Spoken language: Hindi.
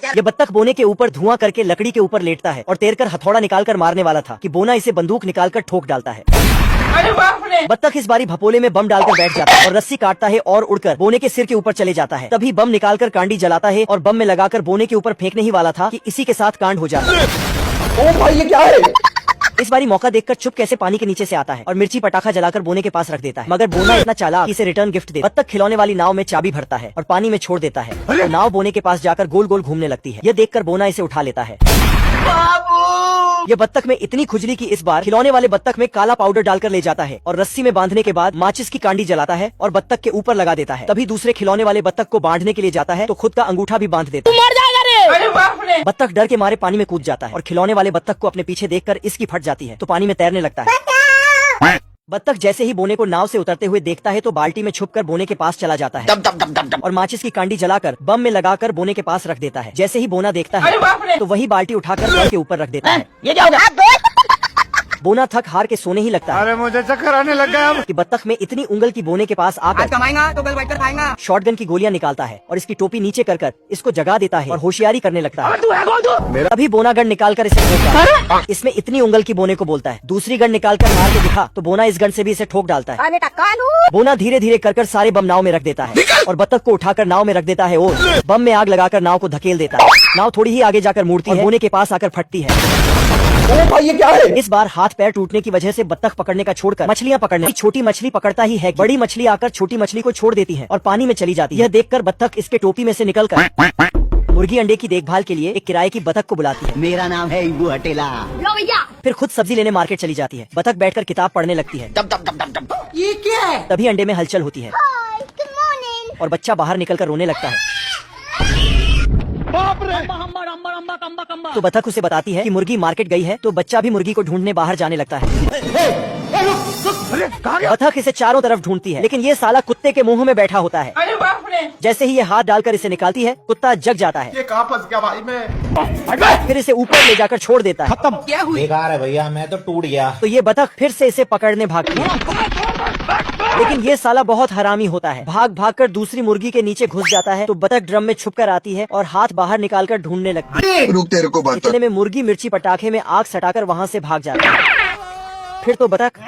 ये बत्तख बोने के ऊपर धुआं करके लकड़ी के ऊपर लेटता है और तैरकर हथौड़ा निकालकर मारने वाला था कि बोना इसे बंदूक निकालकर ठोक डालता है। बत्तख इस बारी भपोले में बम डालकर बैठ जाता है और रस्सी काटता है और उड़कर बोने के सिर के ऊपर चले जाता है। तभी बम निकालकर कांडी जलाता है और बम में लगाकर बोने के ऊपर फेंकने ही वाला था कि इसी के साथ कांड हो जाता है। ओ भाई ये क्या है? इस बारी मौका देखकर चुप कैसे पानी के नीचे से आता है और मिर्ची पटाखा जलाकर बोने के पास रख देता है। मगर बोना इतना चालाक कि इसे रिटर्न गिफ्ट दे। बत्तख खिलौने वाली नाव में चाबी भरता है और पानी में छोड़ देता है। तो नाव बोने के पास जाकर गोल गोल घूमने लगती है। यह देखकर बोना इसे उठा लेता है। ये बत्तख में इतनी खुजली कि इस बार खिलौने वाले बत्तख में काला पाउडर डालकर ले जाता है और रस्सी में बांधने के बाद माचिस की कांडी जलाता है और बत्तख के ऊपर लगा देता है। तभी दूसरे खिलौने वाले बत्तख को बांधने के लिए जाता है तो खुद का अंगूठा भी बांध देता है। बत्तख डर के मारे पानी में कूद जाता है और खिलौने वाले बत्तख को अपने पीछे देखकर इसकी फट जाती है तो पानी में तैरने लगता है। बत्तख जैसे ही बोने को नाव से उतरते हुए देखता है तो बाल्टी में छुपकर बोने के पास चला जाता है और माचिस की कांडी जलाकर बम में लगाकर बोने के पास रख देता है। जैसे ही बोना देखता है तो वही बाल्टी उठाकर घर के ऊपर रख देता है। ये क्या होगा? बोना थक हार के सोने ही लगता है। अरे मुझे चक्कर आने लग गया अब। कि बत्तख में इतनी उंगल की बोने के पास आज आकर कमाएगा तो कल बैठकर खाएगा। शॉटगन की गोलियां निकालता है और इसकी टोपी नीचे कर इसको जगा देता है और होशियारी करने लगता है। अभी बोना गन निकालकर इसे ठोक डालता है। इसमें इतनी उंगल की बोने को बोलता है। दूसरी गन निकालकर मार के दिखा तो बोना इस गन से भी इसे ठोक डालता है। बोना धीरे धीरे कर सारे बम नाव में रख देता है और बत्तख को उठाकर नाव में रख देता है और बम में आग लगाकर नाव को धकेल देता है। नाव थोड़ी ही आगे जाकर मुड़ती है, बोने के पास आकर फटती है। ओ भाई ये क्या है? इस बार हाथ पैर टूटने की वजह से बत्तख पकड़ने का छोड़कर मछलियां पकड़ने। छोटी मछली पकड़ता ही है, बड़ी मछली आकर छोटी मछली को छोड़ देती है और पानी में चली जाती है। यह देखकर बत्तख इसके टोपी में से निकलकर मुर्गी अंडे की देखभाल के लिए एक किराए की बत्तख को बुलाती है। मेरा नाम है इबू हटेला। फिर खुद सब्जी लेने मार्केट चली जाती है। बत्तख बैठकर किताब पढ़ने लगती है। ये क्या है? तभी अंडे में हलचल होती है और बच्चा बाहर निकलकर रोने लगता है। तो बत्तख उसे बताती है कि मुर्गी मार्केट गई है तो बच्चा भी मुर्गी को ढूंढने बाहर जाने लगता है। बत्तख इसे चारों तरफ ढूंढती है लेकिन ये साला कुत्ते के मुंह में बैठा होता है। जैसे ही ये हाथ डालकर इसे निकालती है कुत्ता जग जाता है। ये कहाँ फंस गया भाई मैं? फिर इसे ऊपर ले जाकर छोड़ देता है। खत्म। क्या हुई? बेकार है भैया, मैं तो टूट गया। तो ये बत्तख फिर से इसे पकड़ने भागती है लेकिन ये साला बहुत हरामी होता है। भाग भाग कर दूसरी मुर्गी के नीचे घुस जाता है तो बत्तख ड्रम में छुप कर आती है और हाथ बाहर निकालकर ढूंढने लगती है। रुक तेरे को बता। इतने में मुर्गी मिर्ची पटाखे में आग सटाकर वहाँ से भाग जाती है। फिर तो बत्तख